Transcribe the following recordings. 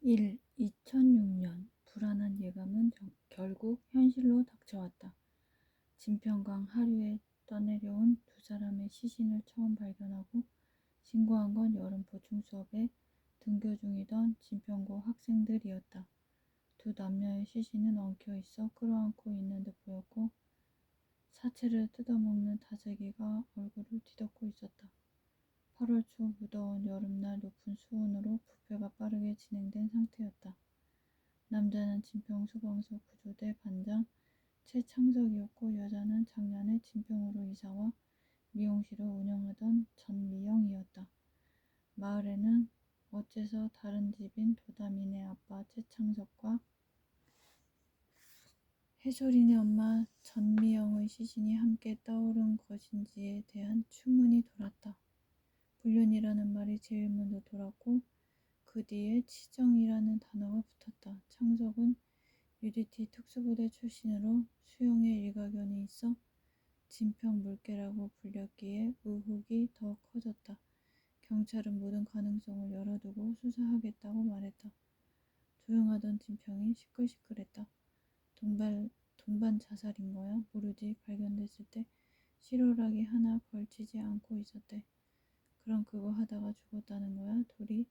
2006년 불안한 예감은 결국 현실로 닥쳐왔다. 진평강 하류에 떠내려온 두 사람의 시신을 처음 발견하고 신고한 건 여름 보충 수업에 등교 중이던 진평고 학생들이었다. 두 남녀의 시신은 엉켜있어 끌어안고 있는 듯 보였고 사체를 뜯어먹는 다슬기가 얼굴을 뒤덮고 있었다. 8월 초 무더운 여름날 높은 수온으로 부패가 빠르게 진행된 상태였다. 남자는 진평소방서 구조대 반장 최창석이었고 여자는 작년에 진평으로 이사와 미용실을 운영하던 전미영이었다. 마을에는 어째서 다른 집인 도담이네 아빠 최창석과 해솔이네 엄마 전미영의 시신이 함께 떠오른 것인지에 대한 추문이 돌았다. 불륜이라는 말이 제일 먼저 돌았고 그 뒤에 치정이라는 단어가 붙었다. 창석은 UDT 특수부대 출신으로 수용에 일가견이 있어 진평 물개라고 불렸기에 의혹이 더 커졌다. 경찰은 모든 가능성을 열어두고 수사하겠다고 말했다. 조용하던 진평이 시끌시끌했다. 동반 자살인 거야? 모르지. 발견됐을 때 실오라기 하나 걸치지 않고 있었대. 그럼 그거 하다가 죽었다는 거야? 둘이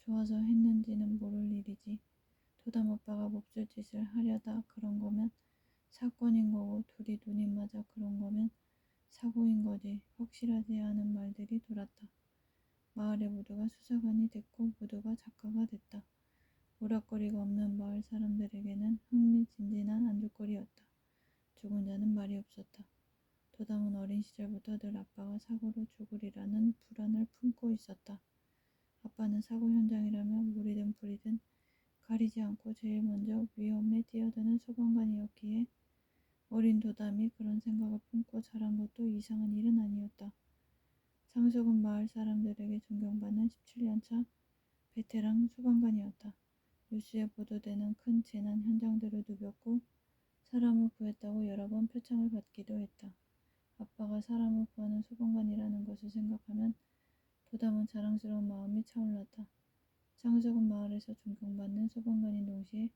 좋아서 했는지는 모를 일이지. 도담 오빠가 몹쓸 짓을 하려다 그런 거면 사건인 거고 둘이 눈이 맞아 그런 거면 사고인 거지. 확실하지 않은 말들이 돌았다. 마을의 모두가 수사관이 됐고 모두가 작가가 됐다. 오락거리가 없는 마을 사람들에게는 흥미진진한 안주거리였다. 죽은 자는 말이 없었다. 도담은 어린 시절부터 늘 아빠가 사고로 죽으리라는 불안을 품고 있었다. 아빠는 사고 현장이라면 물이든 불이든 가리지 않고 제일 먼저 위험에 뛰어드는 소방관이었기에 어린 도담이 그런 생각을 품고 자란 것도 이상한 일은 아니었다. 창석은 마을 사람들에게 존경받는 17년차 베테랑 소방관이었다. 뉴스에 보도되는 큰 재난 현장들을 누볐고 사람을 구했다고 여러 번 표창을 받기도 했다. 아빠가 사람을 구하는 소방관이라는 것을 생각하면 도담은 자랑스러운 마음이 차올랐다. 창석은 마을에서 존경받는 소방관인 동시에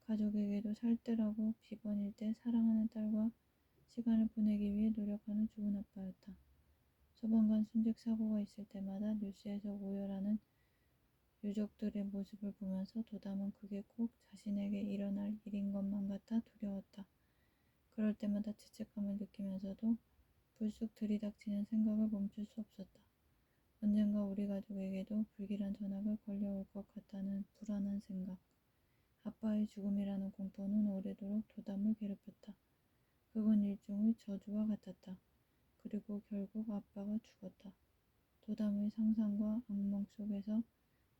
가족에게도 살뜰하고 비번일 때 사랑하는 딸과 시간을 보내기 위해 노력하는 좋은 아빠였다. 소방관 순직 사고가 있을 때마다 뉴스에서 오열하는 유족들의 모습을 보면서 도담은 그게 꼭 자신에게 일어날 일인 것만 같아 두려웠다. 그럴 때마다 죄책감을 느끼면서도 불쑥 들이닥치는 생각을 멈출 수 없었다. 언젠가 우리 가족에게도 불길한 전화가 걸려올 것 같다는 불안한 생각. 아빠의 죽음이라는 공포는 오래도록 도담을 괴롭혔다. 그건 일종의 저주와 같았다. 그리고 결국 아빠가 죽었다. 도담의 상상과 악몽 속에서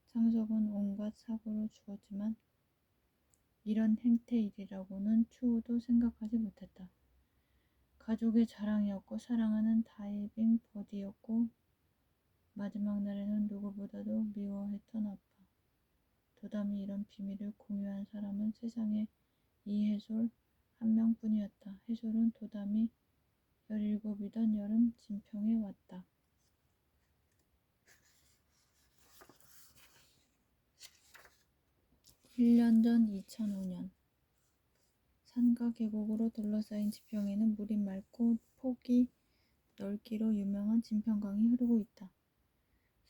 창석은 온갖 사고로 죽었지만 이런 행태일이라고는 추호도 생각하지 못했다. 가족의 자랑이었고 사랑하는 다이빙 버디였고 마지막 날에는 누구보다도 미워했던 아빠. 도담이 이런 비밀을 공유한 사람은 세상에 이해솔 한 명뿐이었다. 해솔은 도담이 17이던 여름 진평에 왔다. 1년 전 2005년 산과 계곡으로 둘러싸인 지평에는 물이 맑고 폭이 넓기로 유명한 진평강이 흐르고 있다.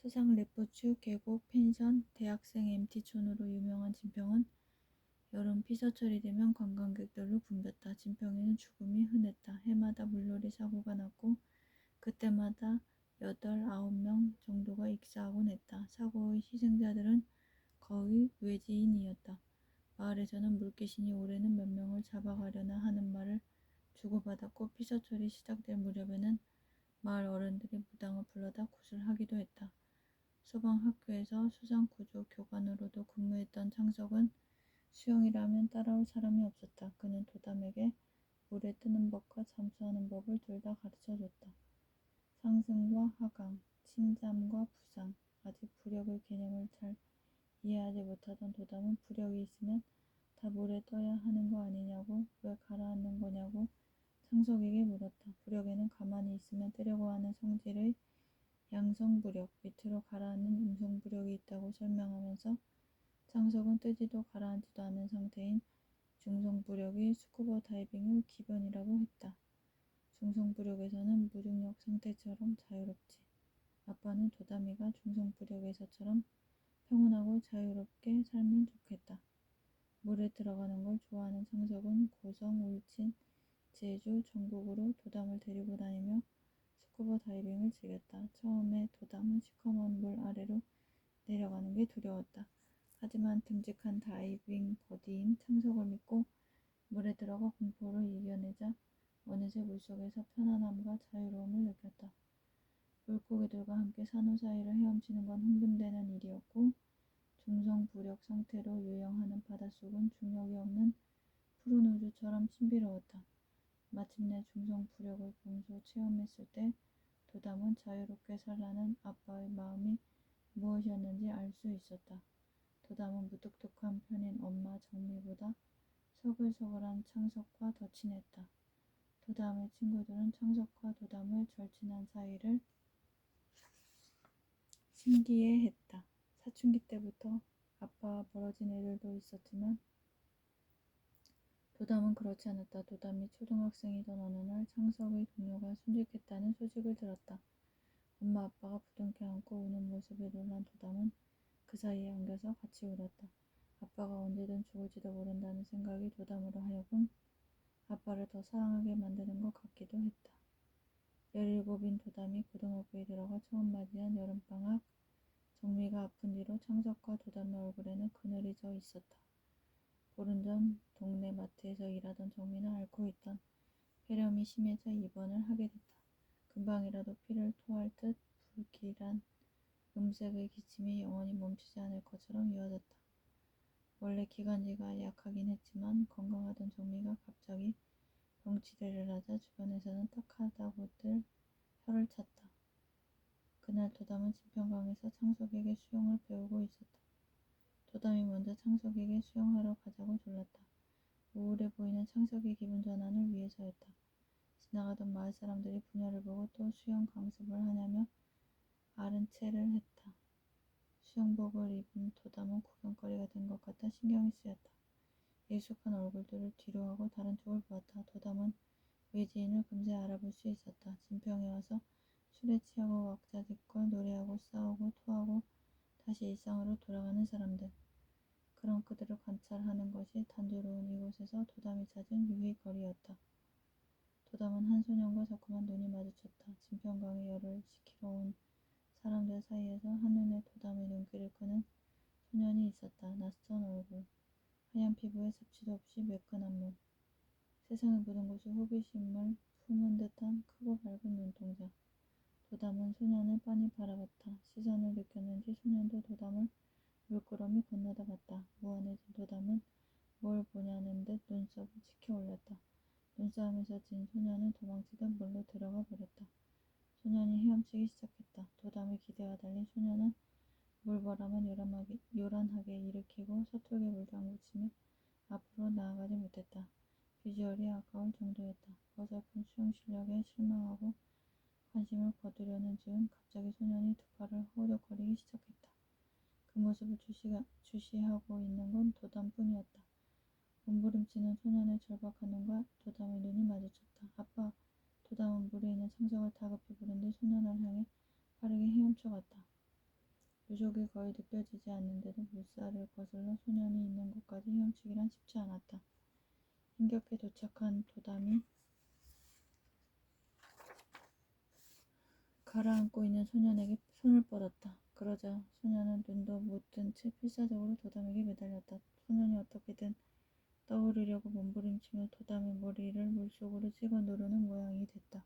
수상 레포츠, 계곡, 펜션, 대학생 MT촌으로 유명한 진평은 여름 피서철이 되면 관광객들로 붐볐다. 진평에는 죽음이 흔했다. 해마다 물놀이 사고가 났고 그때마다 8, 9명 정도가 익사하곤 했다. 사고의 희생자들은 거의 외지인이었다. 마을에서는 물귀신이 올해는 몇 명을 잡아가려나 하는 말을 주고받았고 피서철이 시작될 무렵에는 마을 어른들이 무당을 불러다 구슬하기도 했다. 소방학교에서 수상구조 교관으로도 근무했던 창석은 수영이라면 따라올 사람이 없었다. 그는 도담에게 물에 뜨는 법과 잠수하는 법을 둘 다 가르쳐줬다. 상승과 하강, 침잠과 부상, 아직 부력의 개념을 잘 이해하지 못하던 도담은 부력이 있으면 다 물에 떠야 하는 거 아니냐고 왜 가라앉는 거냐고 창석에게 물었다. 부력에는 가만히 있으면 뜨려고 하는 성질의 양성부력, 밑으로 가라앉는 음성부력이 있다고 설명하면서 창석은 뜨지도 가라앉지도 않은 상태인 중성부력이 스쿠버 다이빙의 기본이라고 했다. 중성부력에서는 무중력 상태처럼 자유롭지. 아빠는 도담이가 중성부력에서처럼 평온하고 자유롭게 살면 좋겠다. 물에 들어가는 걸 좋아하는 창석은 고성, 울진, 제주, 전국으로 도담을 데리고 다니며 스쿠버 다이빙을 즐겼다. 처음에 도담은 시커먼 물 아래로 내려가는 게 두려웠다. 하지만 듬직한 다이빙 버디인 창석을 믿고 물에 들어가 공포를 이겨내자 어느새 물속에서 편안함과 자유로움을 느꼈다. 물고기들과 함께 산호 사이를 헤엄치는 건 흥분되는 일이었고 중성부력 상태로 유영하는 바닷속은 중력이 없는 푸른 우주처럼 신비로웠다. 마침내 중성부력을 몸소 체험했을 때 도담은 자유롭게 살라는 아빠의 마음이 무엇이었는지 알 수 있었다. 도담은 무뚝뚝한 편인 엄마 정미보다 서글서글한 창석과 더 친했다. 도담의 친구들은 창석과 도담의 절친한 사이를 신기해했다. 사춘기 때부터 아빠와 멀어진 애들도 있었지만 도담은 그렇지 않았다. 도담이 초등학생이던 어느 날 창석의 동료가 순직했다는 소식을 들었다. 엄마 아빠가 부둥켜 안고 우는 모습에 놀란 도담은 그 사이에 안겨서 같이 울었다. 아빠가 언제든 죽을지도 모른다는 생각이 도담으로 하여금 아빠를 더 사랑하게 만드는 것 같기도 했다. 17인 도담이 고등학교에 들어가 처음 맞이한 여름방학. 정미가 아픈 뒤로 창석과 도담의 얼굴에는 그늘이 져 있었다. 보름 전 동네 마트에서 일하던 정미는 앓고 있던 폐렴이 심해져 입원을 하게 됐다. 금방이라도 피를 토할 듯 불길한 음색의 기침이 영원히 멈추지 않을 것처럼 이어졌다. 원래 기관지가 약하긴 했지만 건강하던 정미가 갑자기 병치레를 하자 주변에서는 딱하다고들 혀를 찼다. 그날 도담은 진평강에서 창석에게 수영을 배우고 있었다. 도담이 먼저 창석에게 수영하러 가자고 졸랐다. 우울해 보이는 창석의 기분 전환을 위해서였다. 지나가던 마을 사람들이 부녀를 보고 또 수영 강습을 하냐며 아른 체를 했다. 수영복을 입은 도담은 구경거리가 된 것 같아 신경이 쓰였다. 익숙한 얼굴들을 뒤로하고 다른 쪽을 보았다. 도담은 외지인을 금세 알아볼 수 있었다. 진평에 와서 술에 취하고 왁자지껄 노래하고 싸우고 토하고 다시 일상으로 돌아가는 사람들. 그런 그들을 관찰하는 것이 단조로운 이곳에서 도담이 찾은 유의 거리였다. 도담은 한 소년과 자꾸만 눈이 마주쳤다. 진평강에 열을 식히러 온 사람들 사이에서 한눈에 도담의 눈길을 끄는 소년이 있었다. 낯선 얼굴, 하얀 피부에 섭취도 없이 매끈한 몸, 세상의 모든 것을 호기심을 품은 듯한 크고 밝은 눈동자. 도담은 소년을 빤히 바라봤다. 시선을 느꼈는지 소년도 도담을 물끄러미 건너다 봤다. 무안해진 도담은 뭘 보냐는 듯 눈썹을 치켜 올렸다. 눈싸움에서 진 소년은 도망치듯 물로 들어가 버렸다. 소년이 헤엄치기 시작했다. 도담의 기대와 달리 소년은 물바람을 요란하게 일으키고 서툴게 물장구치며 앞으로 나아가지 못했다. 비주얼이 아까울 정도였다. 어설픈 수영 실력에 실망하고 관심을 거두려는 즈음 갑자기 소년이 두 팔을 허우적거리기 시작했다. 그 모습을 주시하고 있는 건 도담뿐이었다. 몸부림치는 소년의 절박한 눈과 도담의 눈이 마주쳤다. 아빠! 도담은 물에 있는 창석을 다급히 부른 뒤 소년을 향해 빠르게 헤엄쳐갔다. 유족이 거의 느껴지지 않는데도 물살을 거슬러 소년이 있는 곳까지 헤엄치기란 쉽지 않았다. 힘겹게 도착한 도담이 가라앉고 있는 소년에게 손을 뻗었다. 그러자 소년은 눈도 못 뜬 채 필사적으로 도담에게 매달렸다. 소년이 어떻게든 떠오르려고 몸부림치며 도담의 머리를 물속으로 찍어 누르는 모양이 됐다.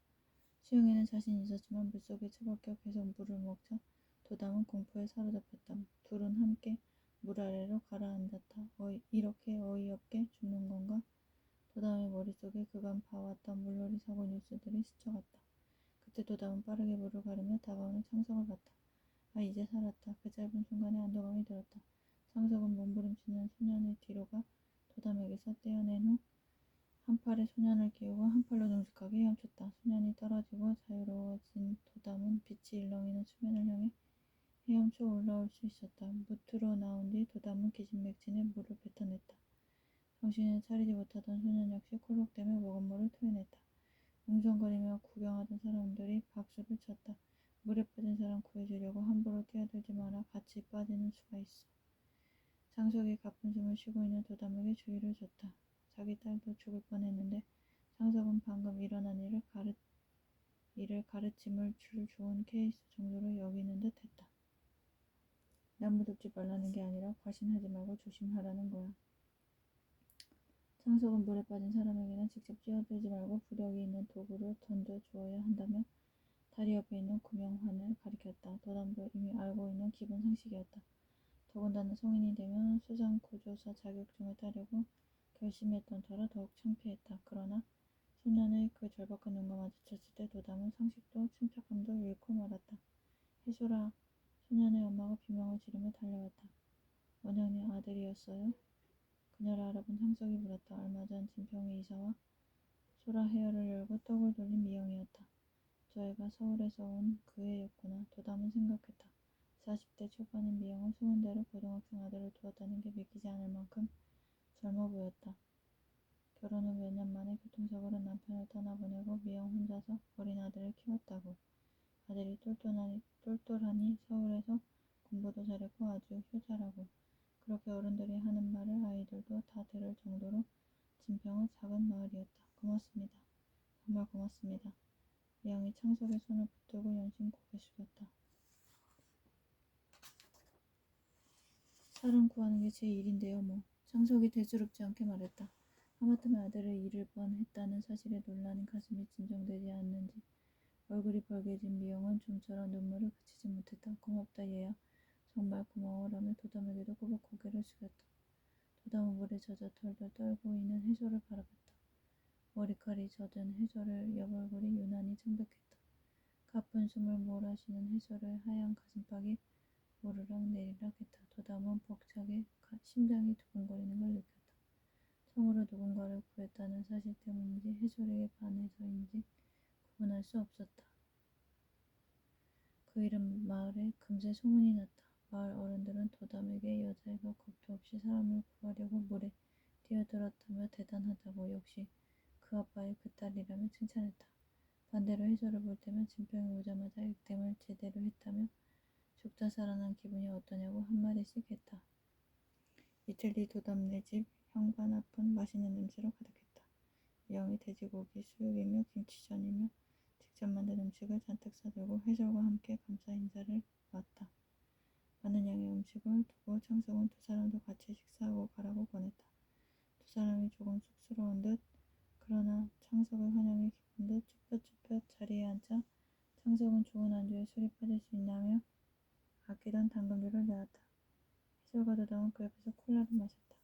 수영에는 자신이 있었지만 물속에 처박혀 계속 물을 먹자 도담은 공포에 사로잡혔다. 둘은 함께 물 아래로 가라앉았다. 이렇게 어이없게 죽는 건가? 도담의 머릿속에 그간 봐왔던 물놀이 사고 뉴스들이 스쳐갔다. 그때 도담은 빠르게 물을 가르며 다가오는 창석을 봤다. 아, 이제 살았다. 그 짧은 순간에 안도감이 들었다. 창석은 몸부림치는 소년의 뒤로가 도담에게서 떼어낸 후 한 팔에 소년을 끼우고 한 팔로 능숙하게 헤엄쳤다. 소년이 떨어지고 자유로워진 도담은 빛이 일렁이는 수면을 향해 헤엄쳐 올라올 수 있었다. 무트로 나온 뒤 도담은 기진맥진에 물을 뱉어냈다. 정신을 차리지 못하던 소년 역시 콜록대며 먹은 물을 토해냈다. 웅성거리며 구경하던 사람들이 박수를 쳤다. 물에 빠진 사람 구해주려고 함부로 뛰어들지 마라. 같이 빠지는 수가 있어. 장석이 가쁜 숨을 쉬고 있는 도담에게 주의를 줬다. 자기 딸도 죽을 뻔했는데 장석은 방금 일어난 일을 가르침을 줄 좋은 케이스 정도로 여기는 듯 했다. 나무 덮지 말라는 게 아니라 과신하지 말고 조심하라는 거야. 장석은 물에 빠진 사람에게는 직접 뛰어들지 말고 부력이 있는 도구를 던져주어야 한다며 다리 옆에 있는 구명환을 가리켰다. 도담도 이미 알고 있는 기본 상식이었다. 더군다나 성인이 되면 수장구조사 자격증을 따려고 결심했던 터라 더욱 창피했다. 그러나 소년의 그 절박한 눈과 마주쳤을 때 도담은 상식도 침착함도 잃고 말았다. 해소라. 소년의 엄마가 비명을 지르며 달려왔다. 원영네 아들이었어요? 그녀를 알아본 장석이 물었다. 얼마 전 진평의 이사와 소라 헤어를 열고 떡을 돌린 미영이었다. 저 애가 서울에서 온 그 애였구나. 도담은 생각했다. 40대 초반인 미영은 소문대로 고등학생 아들을 두었다는 게 믿기지 않을 만큼 젊어 보였다. 결혼 후 몇 년 만에 교통사고로 남편을 떠나보내고 미영 혼자서 어린 아들을 키웠다고. 아들이 똘똘하니 서울에서 공부도 잘했고 아주 효자라고. 그렇게 어른들이 하는 말을 아이들도 다 들을 정도로 진평은 작은 마을이었다. 고맙습니다. 정말 고맙습니다. 미영이 창석의 손을 붙들고 연신 고개 숙였다. 사람 구하는 게 제 일인데요 뭐. 창석이 대수롭지 않게 말했다. 하마터면 아들을 잃을 뻔했다는 사실에 놀라는 가슴이 진정되지 않는지 얼굴이 벌개진 미영은 좀처럼 눈물을 그치지 못했다. 고맙다 얘야. 정말 고마워 라며 도담에게도 꼬박 고개를 숙였다. 도담은 물에 젖어 털털 떨고 있는 해소를 바라봤다. 머리칼이 젖은 해소를 옆 얼굴이 유난히 창백했다. 가쁜 숨을 몰아쉬는 해소를 하얀 가슴팍이 오르락 내리락 했다. 도담은 벅차게 심장이 두근거리는 걸 느꼈다. 처음으로 누군가를 구했다는 사실 때문인지 해솔에게 반해서인지 구분할 수 없었다. 그 이름 마을에 금세 소문이 났다. 마을 어른들은 도담에게 여자애가 겁도 없이 사람을 구하려고 물에 뛰어들었다며 대단하다고 역시 그 아빠의 그 딸이라며 칭찬했다. 반대로 해소를 볼 때면 진평이 오자마자 액땜을 제대로 했다며 죽다 살아난 기분이 어떠냐고 한마디씩 했다. 이틀 뒤 도담네 집 현관 앞은 맛있는 냄새로 가득했다. 미영이 돼지고기 수육이며 김치전이며 직접 만든 음식을 잔뜩 싸들고 해솔과 함께 감사 인사를 왔다. 많은 양의 음식을 두고 창석은 두 사람도 같이 식사하고 가라고 권했다. 두 사람이 조금 쑥스러운 듯 그러나 창석의 환영에 기쁜 듯 쭈뼛쭈뼛 자리에 앉자 창석은 좋은 안주에 술이 빠질 수 있나며 아끼던 당근주를 내었다. 해솔과 도담은 그 옆에서 콜라를 마셨다.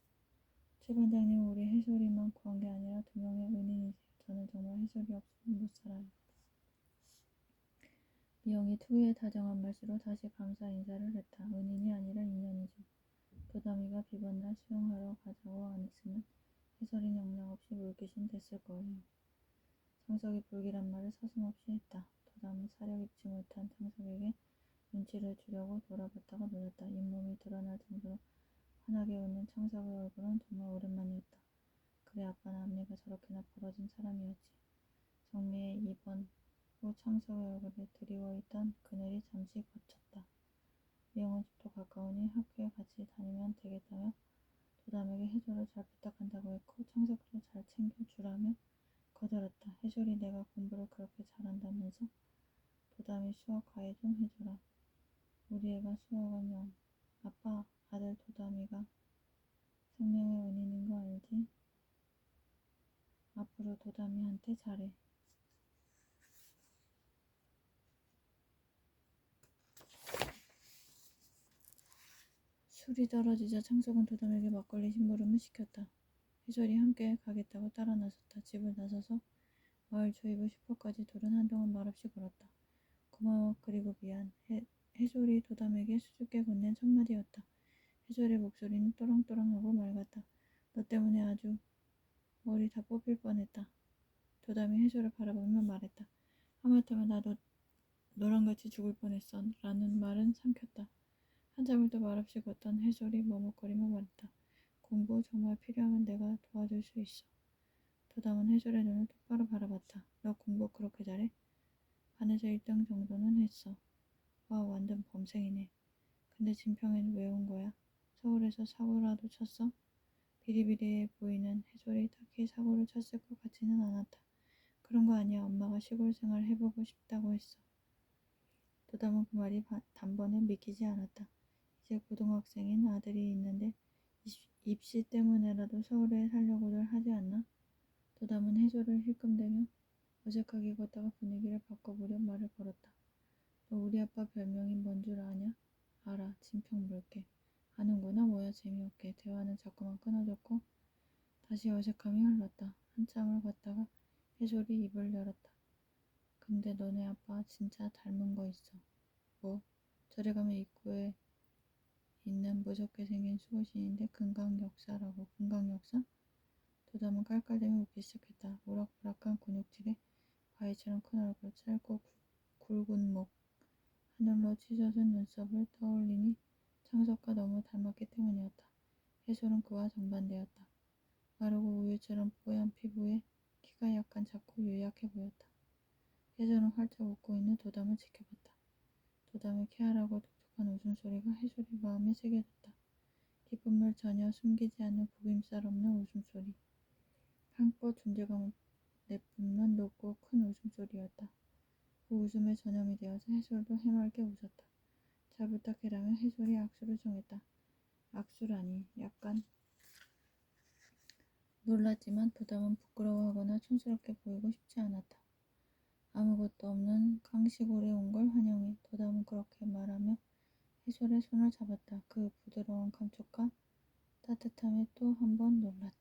최 반장님 우리 해솔이만 구한 게 아니라 두 명의 은인이세요. 저는 정말 해솔이 없으면 못 살아요. 미영이 특유의 다정한 말수로 다시 감사 인사를 했다. 은인이 아니라 인연이죠. 도담이가 비번날 수영하러 가자고 안 했으면 해솔이 영락없이 물귀신 됐을 거예요. 창석이 불길한 말을 서슴없이 했다. 도담은 사려 입지 못한 창석에게 눈치를 주려고 돌아봤다가 놀랐다. 잇몸이 드러날 정도로 환하게 웃는 창석의 얼굴은 정말 오랜만이었다. 그래 아빠는 앞니가 저렇게나 벌어진 사람이었지. 정미의 입원 후 창석의 얼굴에 드리워있던 그늘이 잠시 걷혔다. 미영은 집도 가까우니 학교에 같이 다니면 되겠다며 도담에게 해솔을 잘 부탁한다고 했고 창석도 잘 챙겨주라며 거들었다. 해솔이 내가 공부를 그렇게 잘한다면서? 도담이 수학 과외 좀 해줘라. 우리 애가 수학은 영. 아빠 아들 도담이가 생명의 은인인 거 알지? 앞으로 도담이한테 잘해. 술이 떨어지자 창석은 도담에게 막걸리 심부름을 시켰다. 해솔이 함께 가겠다고 따라 나섰다. 집을 나서서 마을 초입의 슈퍼까지 둘은 한동안 말없이 걸었다. 고마워 그리고 미안. 해솔이 도담에게 수줍게 건넨 첫 마디였다. 해솔의 목소리는 또랑또랑하고 맑았다. 너 때문에 아주 머리 다 뽑힐 뻔했다. 도담이 해솔을 바라보며 말했다. 하마터면 나도 너랑같이 죽을 뻔했어 라는 말은 삼켰다. 한참을 또 말없이 걷던 해솔이 머뭇거리며 말했다. 공부 정말 필요하면 내가 도와줄 수 있어. 도담은 해솔의 눈을 똑바로 바라봤다. 너 공부 그렇게 잘해? 반에서 1등 정도는 했어. 와, 완전 범생이네. 근데 진평에는 왜 온 거야? 서울에서 사고라도 쳤어? 비리비리해 보이는 해솔이 딱히 사고를 쳤을 것 같지는 않았다. 그런 거 아니야. 엄마가 시골 생활 해보고 싶다고 했어. 도담은 그 말이 단번에 믿기지 않았다. 이제 고등학생인 아들이 있는데 입시 때문에라도 서울에 살려고들 하지 않나? 도담은 해솔을 힐끔대며 어색하게 걷다가 분위기를 바꿔보려 말을 걸었다. 너 우리 아빠 별명이 뭔 줄 아냐? 알아. 진평 물개. 아는구나. 뭐야 재미없게. 대화는 자꾸만 끊어졌고 다시 어색함이 흘렀다. 한참을 걷다가 해솔이 입을 열었다. 근데 너네 아빠 진짜 닮은 거 있어. 뭐? 저리 가면 입구에 있는 무섭게 생긴 수호신인데 금강역사라고. 금강역사? 도담은 깔깔대며 웃기 시작했다. 우락부락한 근육질에 바위처럼 큰 얼굴, 짧고 굵은 목, 하늘로 찢어진 눈썹을 떠올리니 창석과 너무 닮았기 때문이었다. 해솔은 그와 정반대였다. 마르고 우유처럼 뽀얀 피부에 키가 약간 작고 유약해 보였다. 해솔은 활짝 웃고 있는 도담을 지켜봤다. 도담의 쾌활하고 독특한 웃음소리가 해솔의 마음에 새겨졌다. 기쁨을 전혀 숨기지 않는 구김살 없는 웃음소리. 한껏 존재감을 내뿜는 높고 큰 웃음소리였다. 그 웃음에 전염이 되어서 해솔도 해맑게 웃었다. 잘 부탁해라며 해솔이 악수를 정했다. 악수라니. 약간 놀랐지만 도담은 부끄러워하거나 촌스럽게 보이고 싶지 않았다. 아무것도 없는 강시골에 온 걸 환영해. 도담은 그렇게 말하며 해솔의 손을 잡았다. 그 부드러운 감촉과 따뜻함에 또 한 번 놀랐다.